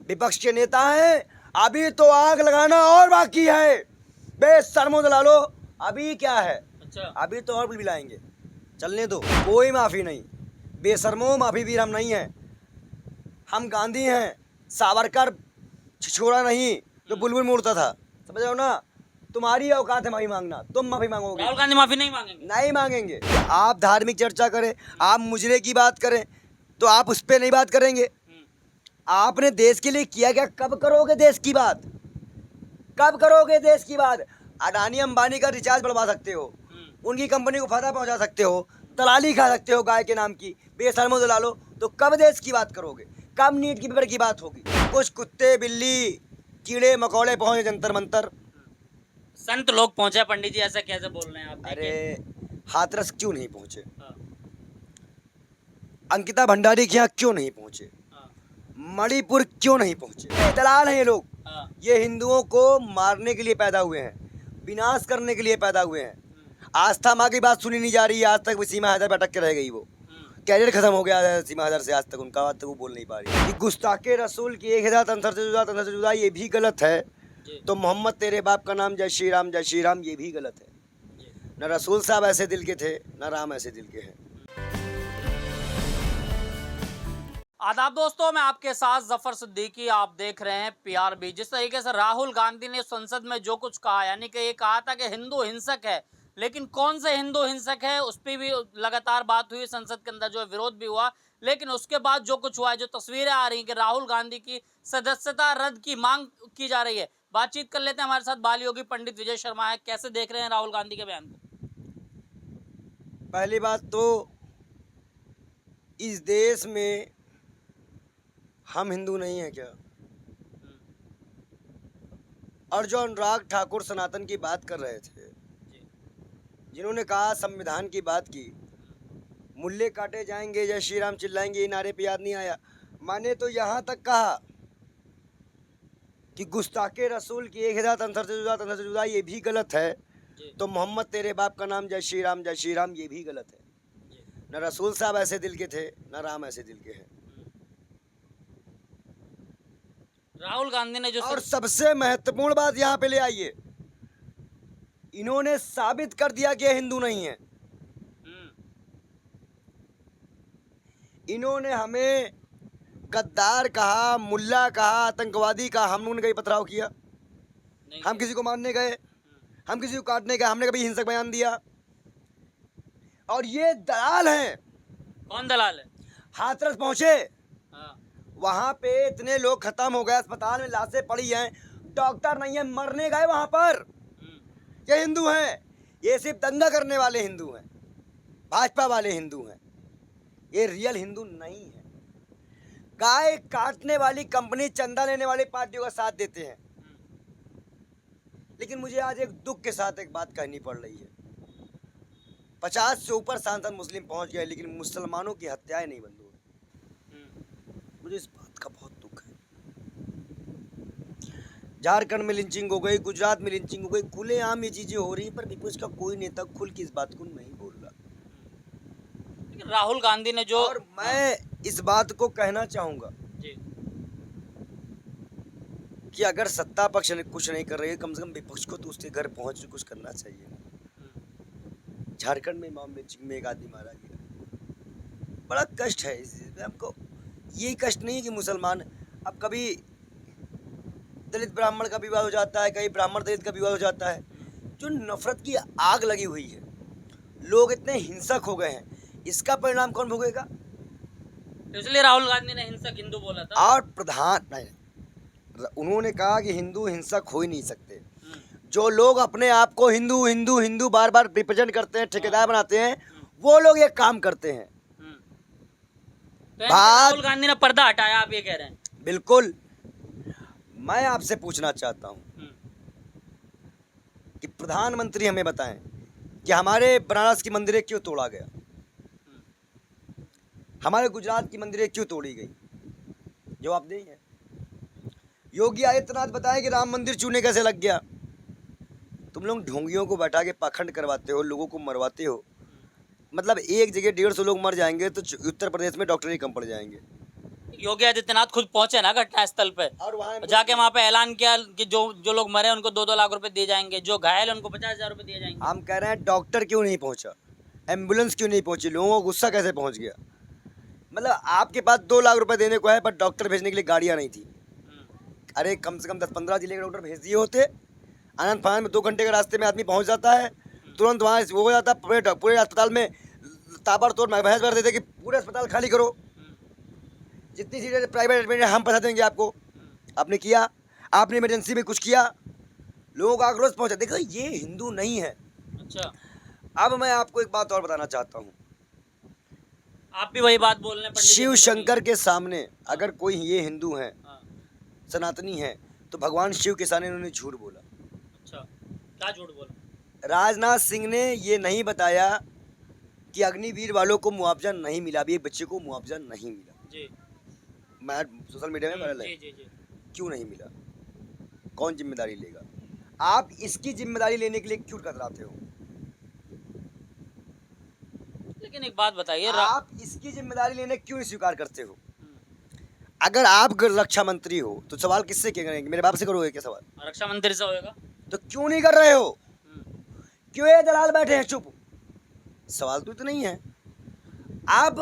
विपक्ष के नेता हैं, अभी तो आग लगाना और बाकी है। बेशर्मो दलालो, अभी क्या है, अच्छा, अभी तो और भी लाएंगे, चलने दो, कोई माफी नहीं। बेशर्मो, माफी वीर हम नहीं हैं, हम गांधी हैं। सावरकर छिछोरा नहीं जो बुलबुल मोड़ता था, समझ रहे हो ना। तुम्हारी औकात है माफी मांगना, तुम माफी मांगोगे? राहुल गांधी माफी नहीं मांगेंगे? नहीं मांगेंगे। आप धार्मिक चर्चा करें, आप मुजरे की बात करें, तो आप उस पर नहीं बात करेंगे। आपने देश के लिए किया क्या? कब करोगे देश की बात? कब करोगे देश की बात? अडानी अंबानी का रिचार्ज बढ़वा सकते हो, उनकी कंपनी को फायदा पहुंचा सकते हो, दलाली खा सकते हो गाय के नाम की, बेशर्मो दलालो। तो कब देश की बात करोगे? कब नीट की पेपर की बात होगी? कुछ कुत्ते बिल्ली कीड़े मकोड़े पहुंचे जंतर मंतर। संत लोग पहुंचे पंडित जी, ऐसा कैसे बोल रहे हैं आप? अरे हाथरस क्यों नहीं पहुंचे? हाँ, अंकिता भंडारी के यहाँ क्यों नहीं पहुंचे? हाँ, मणिपुर क्यों नहीं पहुंचे? ये दलाल हैं ये लोग। हाँ, ये हिंदुओं को मारने के लिए पैदा हुए हैं, विनाश करने के लिए पैदा हुए हैं। आस्था माँ की बात सुनी नहीं जा रही है, आज तक सीमा हैदर पे अटक के रह गई। वो कैरियर खत्म हो गया है सीमा हैदर से, आज तक उनका बात तक वो बोल नहीं पा रही। कि गुस्ताखे रसूल की एक हिदायत अंसर से जुदा, अंसर से जुदा, ये भी गलत है। जी, तो मोहम्मद तेरे बाप का नाम जय श्री राम, जय श्री राम, ये भी गलत है। जी। न रसूल साहब ऐसे दिल के थे, न राम ऐसे दिल के हैं। आदाब दोस्तों, मैं आपके साथ जफर सिद्दीकी, आप देख रहे हैं पीआरबी। जिस तरीके से राहुल गांधी ने संसद में जो कुछ कहा, यानी कि ये कहा था कि हिंदू हिंसक है, लेकिन कौन से हिंदू हिंसक है उस पर भी लगातार बात हुई, संसद के अंदर जो है विरोध भी हुआ। लेकिन उसके बाद जो कुछ हुआ है, जो तस्वीरें आ रही हैं कि राहुल गांधी की सदस्यता रद्द की मांग की जा रही है। बातचीत कर लेते हैं, हमारे साथ बाल योगी पंडित विजय शर्मा है। कैसे देख रहे हैं राहुल गांधी के बयान को? पहली बात तो इस देश में हम हिंदू नहीं हैं क्या? और जो अनुराग ठाकुर सनातन की बात कर रहे थे, जिन्होंने कहा संविधान की बात की, मुल्ले काटे जाएंगे, जय श्री राम चिल्लाएंगे, ये नारे पे याद नहीं आया। मैंने तो यहाँ तक कहा कि गुस्ताखे रसूल की एक हिदायत अंसर से जुदा, अंसर से जुदा, ये भी गलत है। तो मोहम्मद तेरे बाप का नाम जय श्री राम, जय श्री राम, ये भी गलत है। न रसूल साहब ऐसे दिल के थे, न राम ऐसे दिल के हैं। राहुल गांधी ने जो और सबसे महत्वपूर्ण बात यहाँ पे ले आइए, इन्होंने साबित कर दिया कि ये हिंदू नहीं है। इन्होंने हमें गद्दार कहा, मुल्ला कहा, आतंकवादी कहा। हम लोगों ने कभी पथराव किया? हम किसी को मारने गए? हम किसी को काटने गए? हमने कभी हिंसक बयान दिया? और ये दलाल हैं। कौन दलाल है? हाथरस पहुंचे, हाँ, वहां पे इतने लोग खत्म हो गए, अस्पताल में लाशें पड़ी हैं, डॉक्टर नहीं है, मरने गए वहां पर। ये हिंदू हैं? ये सिर्फ दंगा करने वाले हिंदू हैं, भाजपा वाले हिंदू हैं। ये रियल हिंदू नहीं है। गाय काटने वाली कंपनी, चंदा लेने वाली पार्टियों का साथ देते हैं। लेकिन मुझे आज एक दुख के साथ एक बात कहनी पड़ रही है। 50 से ऊपर सांसद मुस्लिम पहुंच गए, लेकिन मुसलमानों की हत्याएं नहीं बंद हो रही। मुझे इस बात का बहुत दुख है। झारखंड में लिंचिंग हो गई, गुजरात में लिंचिंग हो गई, खुलेआम ये चीजें हो रही, पर विपक्ष का कोई नेता खुल के इस बात को नहीं बोल रहा। राहुल गांधी ने जो, और मैं इस बात को कहना चाहूंगा जी, कि अगर सत्ता पक्ष कुछ नहीं कर रही है, कम से कम विपक्ष को तो उसके घर पहुंच कुछ करना चाहिए। झारखंड में मामले में एक आदमी मारा गया, बड़ा कष्ट है इसमें हमको। यही कष्ट नहीं कि मुसलमान, अब कभी दलित ब्राह्मण का विवाद हो जाता है, कहीं ब्राह्मण दलित का विवाद हो जाता है। जो नफरत की आग लगी हुई है, लोग इतने हिंसक हो गए हैं, इसका परिणाम कौन भोगेगा? इसलिए राहुल गांधी ने हिंसक हिंदू बोला था। और प्रधान नहीं, उन्होंने कहा कि हिंदू हिंसक हो ही नहीं सकते। जो लोग अपने आप को हिंदू हिंदू हिंदू बार बार रिप्रेजेंट करते हैं, ठेकेदार बनाते हैं, वो लोग ये काम करते हैं। तो राहुल गांधी ने पर्दा हटाया, आप ये कह रहे हैं? बिल्कुल। मैं आपसे पूछना चाहता हूं कि प्रधानमंत्री हमें बताएं कि हमारे बनारस की मंदिरें क्यों तोड़ा गया, हमारे गुजरात की मंदिरें क्यों तोड़ी गई? जवाब नहीं है। योगी आदित्यनाथ बताएं कि राम मंदिर चूने कैसे लग गया। तुम लोग ढोंगियों को बैठा के पाखंड करवाते हो, लोगों को मरवाते हो। मतलब एक जगह 150 लोग मर जाएंगे तो उत्तर प्रदेश में डॉक्टर ही कम पड़ जाएंगे। योगी आदित्यनाथ खुद पहुंचे ना घटनास्थल पे, और वहाँ जाके वहां पे ऐलान किया कि जो लोग मरे उनको 2-2 लाख रुपए दिए जाएंगे, जो घायल उनको 50,000 रुपए दिए जाएंगे। हम कह रहे हैं डॉक्टर क्यों नहीं पहुंचा, एम्बुलेंस क्यों नहीं पहुंची, लोगों को गुस्सा कैसे पहुंच गया। मतलब आपके पास 2 लाख रुपए देने को है पर डॉक्टर भेजने के लिए गाड़ियां नहीं थी। अरे कम से कम 10-15 जिले के डॉक्टर भेज दिए होते, आनंद फानंद में 2 घंटे के रास्ते में आदमी पहुंच जाता है, तुरंत वहाँ वो हो जाता, पूरे अस्पताल में ताबड़तोड़ बहस कर देते कि पूरे अस्पताल खाली करो, जितनी सीटें प्राइवेट एडमिट हम पैसा देंगे आपको। आपने किया, आपने इमरजेंसी में कुछ किया, लोगों का आक्रोश पहुंचा। देखो ये हिंदू नहीं है। अच्छा, अब मैं आपको एक बात और बताना चाहता हूँ, आप भी वही बात बोल रहे हैं पंडित जी शिव की। शंकर के सामने अगर कोई ये हिंदू है, हाँ, सनातनी है, तो भगवान शिव के सामने उन्होंने झूठ बोला। अच्छा, क्या झूठ बोला? राजनाथ सिंह ने ये नहीं बताया कि अग्निवीर वालों को मुआवजा नहीं मिला, अभी एक बच्चे को मुआवजा नहीं मिला। जी मैं सोशल मीडिया में वायरल है, जी जी जी। क्यों नहीं मिला, कौन जिम्मेदारी लेगा। आप इसकी जिम्मेदारी लेने के लिए क्यों कतराते हो। लेकिन एक बात बताइए, आप इसकी जिम्मेदारी लेने क्यों नहीं स्वीकार करते हो। अगर आप रक्षा मंत्री हो तो सवाल किससे करेंगे, मेरे बाप से करोगे क्या सवाल, रक्षा मंत्री से होएगा। तो क्यों नहीं कर रहे हो, क्यों ये दलाल बैठे हैं चुप। सवाल तो नहीं है। अब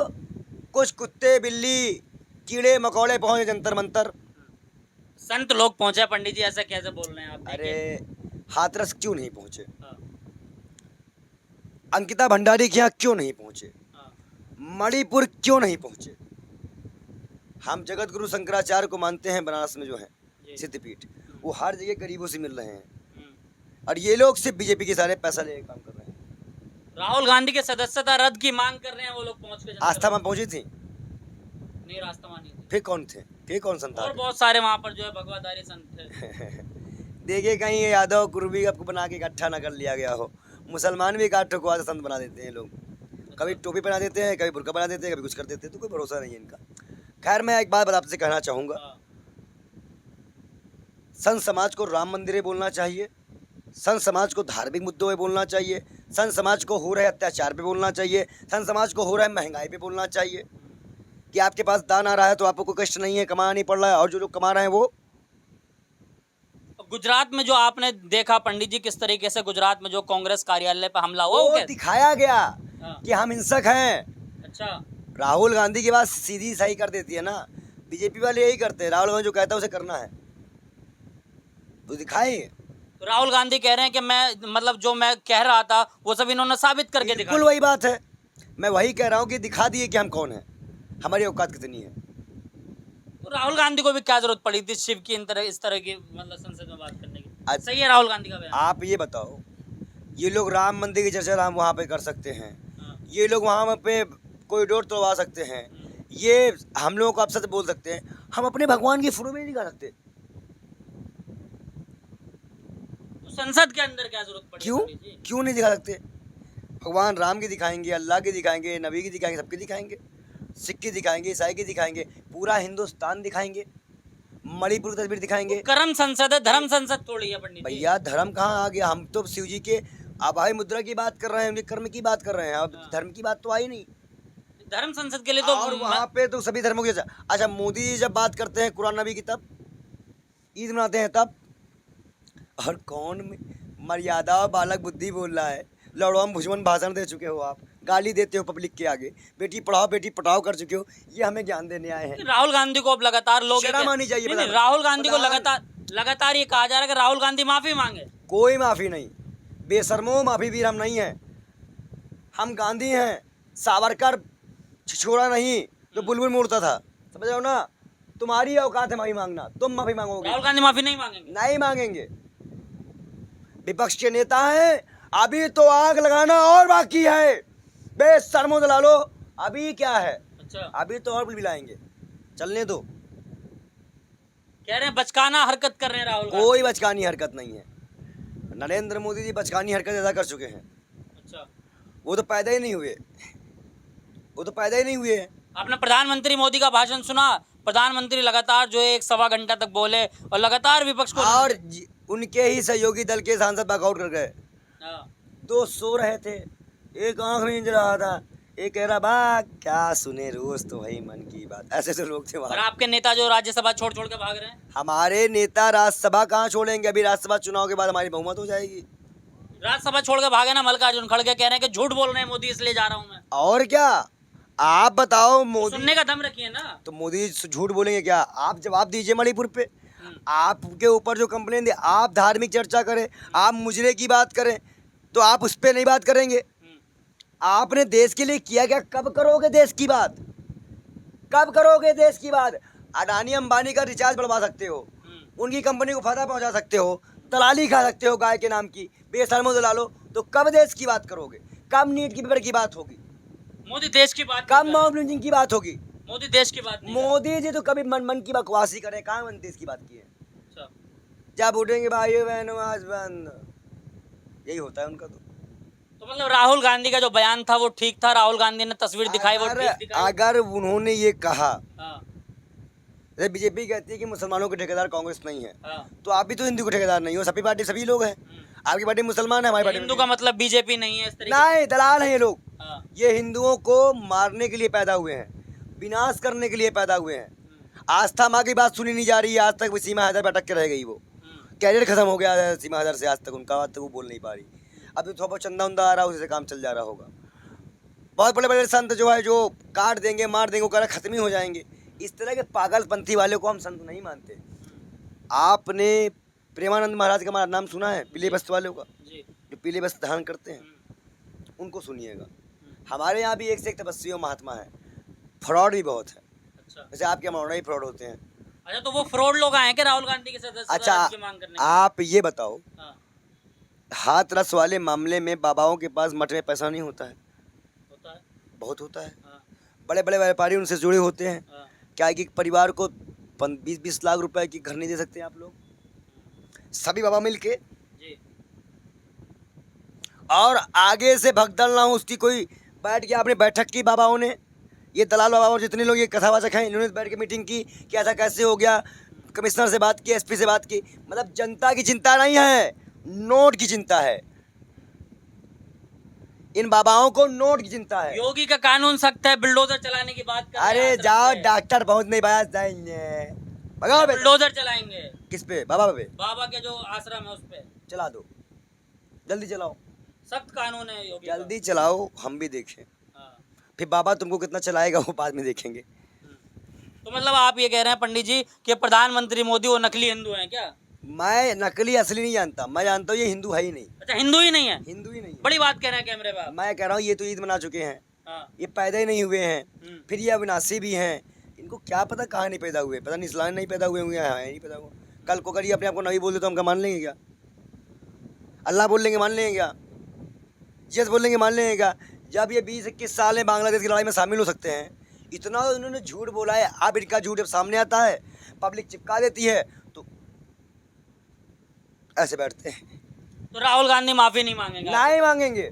कुछ कुत्ते बिल्ली कीड़े मकोड़े पहुंचे जंतर मंतर, संत लोग पहुंचे पंडित जी, ऐसा कैसे बोल रहे हैं आप? अरे देखिए। हाथरस क्यों नहीं पहुंचे, हाँ, अंकिता भंडारी के यहाँ क्यों नहीं पहुंचे, हाँ, मणिपुर क्यों नहीं पहुंचे। हम जगत गुरु शंकराचार्य को मानते हैं, बनारस में जो है जी। सिद्धपीठ, वो हर जगह गरीबों से मिल रहे हैं, हम्म। और ये लोग सिर्फ बीजेपी के सारे पैसा लेके काम कर रहे हैं। राहुल गांधी के सदस्यता रद्द की मांग कर रहे हैं वो लोग, पहुंच के। आस्था में पहुंची थी, नहीं, रास्ता मानी थी। फिर कौन थे, फिर कौन संत और थे? बहुत सारे वहां पर जो है भगवाधारी संत थे। देखिए कहीं ये यादव कुर्बी आपको बना के इकट्ठा ना कर लिया गया हो। मुसलमान भी एक आध ठोकवा संत बना देते हैं लोग, कभी टोपी पहना देते हैं, कभी बुर्का बना देते हैं, कभी कुछ कर देते हैं, तो कोई भरोसा नहीं है इनका। खैर मैं एक बात आपसे कहना चाहूँगा, हाँ, संत समाज को राम मंदिर बोलना चाहिए, संत समाज को धार्मिक मुद्दों पे बोलना चाहिए, संत समाज को हो रहे अत्याचार पे बोलना चाहिए, संत समाज को हो रहे महंगाई पे बोलना चाहिए कि आपके पास दान आ रहा है तो आपको कोई कष्ट नहीं है, कमाना नहीं पड़ रहा है, और जो लोग कमा रहे हैं वो। गुजरात में जो आपने देखा पंडित जी, किस तरीके से गुजरात में जो कांग्रेस कार्यालय पर हमला हुआ, वो वो क्या? दिखाया गया हाँ। कि हम हिंसक हैं। अच्छा, राहुल गांधी की बात सीधी सही कर देती है ना, बीजेपी वाले यही करते हैं, राहुल गांधी जो कहता है उसे करना है, तो दिखाएंगे। तो राहुल गांधी कह रहे हैं कि मैं मतलब जो मैं कह रहा था वो सब इन्होंने साबित करके दिखा बिल्कुल वही बात है, मैं वही कह रहा हूँ कि दिखा दिए कि हम कौन हैं, हमारी औकात कितनी है। तो राहुल गांधी को भी क्या जरूरत पड़ी थी शिव की इस तरह की मतलब संसद में बात करने की? आज- सही है राहुल गांधी का बयान। आप ये बताओ, ये लोग राम मंदिर की चर्चा हम वहाँ पे कर सकते हैं, हाँ, ये लोग वहाँ पे कॉरिडोर तोड़वा सकते हैं, ये हम लोगों को आप सच बोल सकते हैं, हम अपने भगवान की फोटो भी नहीं दिखा सकते। तो संसद के अंदर क्या जरूरत पड़ी क्यों पंडित जी? क्यों नहीं दिखा सकते। भगवान राम की दिखाएंगे, अल्लाह की दिखाएंगे, नबी की दिखाएंगे, सबकी दिखाएंगे, सिख की दिखाएंगे, ईसाई की दिखाएंगे, पूरा हिंदुस्तान दिखाएंगे, मणिपुर की तस्वीर दिखाएंगे। कर्म संसद है, धर्म संसद थोड़ी है पंडित जी। भैया धर्म कहाँ आ गया, हम तो शिव जी के आभाई मुद्रा की बात कर रहे हैं, उनके कर्म की बात कर रहे हैं, अब हाँ। धर्म की बात तो आई नहीं। धर्म संसद के लिए तो और वहाँ पे तो सभी धर्मों की अच्छा मोदी जी जब बात करते हैं कुरान नबी की, तब ईद मनाते हैं तब, और कौन मर्यादा बालक बुद्धि बोल रहा है, लड़वाम भुजमन भाषण दे चुके हो आप, गाली देते हो पब्लिक के आगे, बेटी पढ़ाओ बेटी पढ़ाओ कर चुके हो, ये हमें ज्ञान देने आए हैं। राहुल गांधी को अब लगातार लोग शर्म आनी चाहिए। नहीं, राहुल गांधी को प्रधान- लगातार ये कहा जा रहा है कि राहुल गांधी माफी मांगे। कोई माफ़ी नहीं, बेशर्मो माफ़ी वीर हम नहीं हैं, हम गांधी हैं, सावरकर छिछोरा नहीं तो बुलबुल मोड़ता था, समझ रहे हो ना। तुम्हारी औकात है माफ़ी मांगना, तुम माफ़ी मांगोगे, राहुल गांधी माफी नहीं मांगेंगे। नहीं मांगेंगे। विपक्ष के नेता हैं, अभी तो आग लगाना और बाकी है, बेशर्मो दलालो, अभी क्या है, अच्छा, अभी तो और बुलबुलाएंगे, चलने दो। कह रहे हैं बचकाना हरकत कर रहे हैं राहुल गांधी। कोई बचकानी हरकत नहीं है, नरेंद्र मोदी जी बचकानी हरकत ज़्यादा कर चुके हैं, अच्छा, वो तो पैदा ही नहीं हुए, वो तो पैदा ही नहीं हुए हैं। आपने प्रधानमंत्री मोदी का भाषण सुना? प्रधानमंत्री लगातार जो है 1-1.25 घंटा तक बोले और लगातार विपक्ष को और उनके ही सहयोगी दल के सांसद वॉकआउट कर गए, हाँ, 2 सो रहे थे, एक आंख नहीं जल रहा था, ये कह रहा बा क्या सुने रोज तो वही मन की बात, ऐसे तो लोग थे और वहाँ। आपके नेता जो राज्यसभा छोड़ छोड़ के भाग रहे हैं, हमारे नेता राज्यसभा कहाँ छोड़ेंगे, अभी राज्यसभा चुनाव के बाद हमारी बहुमत हो जाएगी। राज्यसभा छोड़ के भागे ना मल्लिकार्जुन खड़गे, कह रहे हैं कि झूठ बोल रहे हैं मोदी इसलिए जा रहा हूँ मैं। और क्या, आप बताओ मोदी, सुनने का दम रखिए ना। तो मोदी झूठ बोलेंगे क्या? आप जवाब दीजिए मणिपुर पे। आपके ऊपर जो कंप्लेन दे, आप धार्मिक चर्चा करें, आप मुजरे की बात करें, तो आप उस पर नहीं बात करेंगे। आपने देश के लिए किया क्या? कब करोगे देश की बात? कब करोगे देश की बात? अडानी अंबानी का रिचार्ज बढ़वा सकते हो, उनकी कंपनी को फायदा पहुंचा सकते हो, दलाली खा सकते हो गाय के नाम की, बेशर्मो दलालो। तो कब देश की बात करोगे? कब नीट की पेपर की बात होगी? मोदी देश की बात कब नहीं कर मॉब लिंचिंग की बात होगी? रहे। मोदी देश की बात नहीं कर मोदी जी तो कभी मन मन की बकवासी करें, कहाँ मन देश की बात की है? रहे। अच्छा। जब उठेंगे भाइयों बहनों आज बंद, यही होता है उनका। तो मतलब राहुल गांधी का जो बयान था वो ठीक था, राहुल गांधी ने तस्वीर दिखाई वो अगर ठीक दिखाई। अगर उन्होंने ये कहा, हाँ, जैसे बीजेपी कहती है कि मुसलमानों के ठेकेदार कांग्रेस नहीं है, हाँ। तो आप भी तो हिंदू के ठेकेदार नहीं हो, सभी पार्टी सभी लोग हैं। आपकी पार्टी मुसलमान है, हमारी पार्टी हिंदू का मतलब बीजेपी नहीं है इस तरीके नहीं, दलाल हैं ये लोग। से। हाँ, ये हिंदुओं को मारने के लिए पैदा हुए हैं, विनाश करने के लिए पैदा हुए हैं। आस्था माँ की बात सुनी नहीं जा रही है, आज तक वो सीमा हैदर पे अटक के रह गई। वो कैरियर खत्म हो गया है सीमा हैदर से, आज तक उनका, आज तक वो बोल नहीं पा रही। अब तो थोड़ा बहुत चंदा उंदा आ रहा है, उसी से काम चल जा रहा होगा। बहुत बड़े बड़े संत जो है, जो काट देंगे मार देंगे, वो कह खत्म ही हो जाएंगे। इस तरह के पागलपंथी वाले को हम संत नहीं मानते। आपने प्रेमानंद महाराज का नाम सुना है? पीले वस्त्र वालों का, जी। जो पीले वस्त्र धारण करते हैं, उनको सुनिएगा। हमारे यहाँ भी एक से एक तपस्वी और महात्मा है, फ्रॉड भी बहुत है। अच्छा, जैसे आपके मौना ही फ्रॉड होते हैं। अच्छा। तो वो फ्रॉड लोग आए हैं क्या राहुल गांधी के सदस्य अच्छा, की मांग करने? आप ये बताओ, हाँ, हाथरस वाले मामले में बाबाओं के पास मठ में पैसा नहीं होता है? होता है। बहुत होता है। हाँ, बड़े बड़े व्यापारी उनसे जुड़े होते हैं। हाँ। क्या कि परिवार को 20-20 लाख रुपए की घर नहीं दे सकते आप लोग? सभी बाबा मिलके, जी। और आगे से भगदड़ ना हो उसकी, कोई बैठ के आपने बैठक की बाबाओं ने, ये दलाल बाबा और जितने लोग ये कथावाचक हैं, इन्होंने बैठ के मीटिंग की कि ऐसा कैसे हो गया, कमिश्नर से बात की, एसपी से बात की। मतलब जनता की चिंता नहीं है, नोट की चिंता है। इन बाबाओं को नोट की चिंता है। योगी का कानून सख्त है, बुलडोजर चलाने की बात कर रहे हैं अरे हाथरस जाओ, पे। डॉक्टर पहुंच नहीं पाया, जाएंगे भगाओ बेटा। बुलडोजर चलाएंगे। किस पे? बाबा पे? बाबा के जो आश्रम है उस पे चला दो, जल्दी चलाओ, सख्त कानून है योगी का। जल्दी चलाओ, हम भी देखें। हाँ। फिर बाबा तुमको कितना चलाएगा वो बाद में देखेंगे। तो मतलब आप ये कह रहे हैं पंडित जी कि प्रधानमंत्री मोदी वो नकली हिंदू हैं क्या? मैं नकली असली नहीं जानता, मैं जानता हूँ ये हिंदू है ही नहीं, अच्छा, हिंदू ही नहीं है? हिंदू ही नहीं है। बड़ी बात कह रहे हैं कैमरे पे आप। मैं कह रहा हूँ ये तो ईद मना चुके हैं, हाँ। ये पैदा ही नहीं हुए हैं, फिर ये अविनाशी भी हैं। इनको क्या पता कहाँ नहीं पैदा हुए, पता नहीं इस्लाम नहीं पैदा हुए होंगे, यहाँ नहीं पैदा हुआ। कल को करिए अपने आप को नबी बोल दे तो हम क्या मान लेंगे क्या? अल्लाह बोल लेंगे मान लेंगे क्या? यस बोल लेंगे मान लेंगे क्या? जब ये 20-21 साल में बांग्लादेश की लड़ाई में शामिल हो सकते हैं, इतना उन्होंने झूठ बोला है। अब इनका झूठ जब सामने आता है, पब्लिक चिपका देती है, तो ऐसे बैठते हैं। तो राहुल गांधी माफी नहीं मांगेंगे? नहीं मांगेंगे,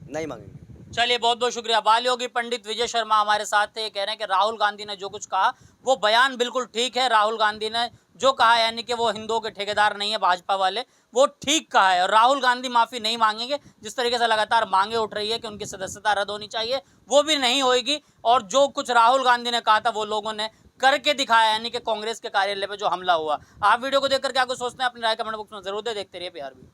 नहीं मांगेंगे। चलिए, बहुत बहुत शुक्रिया। बाल योगी पंडित विजय शर्मा हमारे साथ थे। ये कह रहे हैं कि राहुल गांधी ने जो कुछ कहा वो बयान बिल्कुल ठीक है। राहुल गांधी ने जो कहा, यानी कि वो हिंदुओं के ठेकेदार नहीं है भाजपा वाले, वो ठीक कहा है। और राहुल गांधी माफ़ी नहीं मांगेंगे। जिस तरीके से लगातार मांगे उठ रही है कि उनकी सदस्यता रद्द होनी चाहिए, वो भी नहीं होगी। और जो कुछ राहुल गांधी ने कहा था वो लोगों ने करके दिखाया, यानी कि कांग्रेस के कार्यालय पे जो हमला हुआ। आप वीडियो को देखकर क्या कुछ सोचते हैं, अपनी राय कमेंट बॉक्स में जरूर दे। देखते रहिए PRB।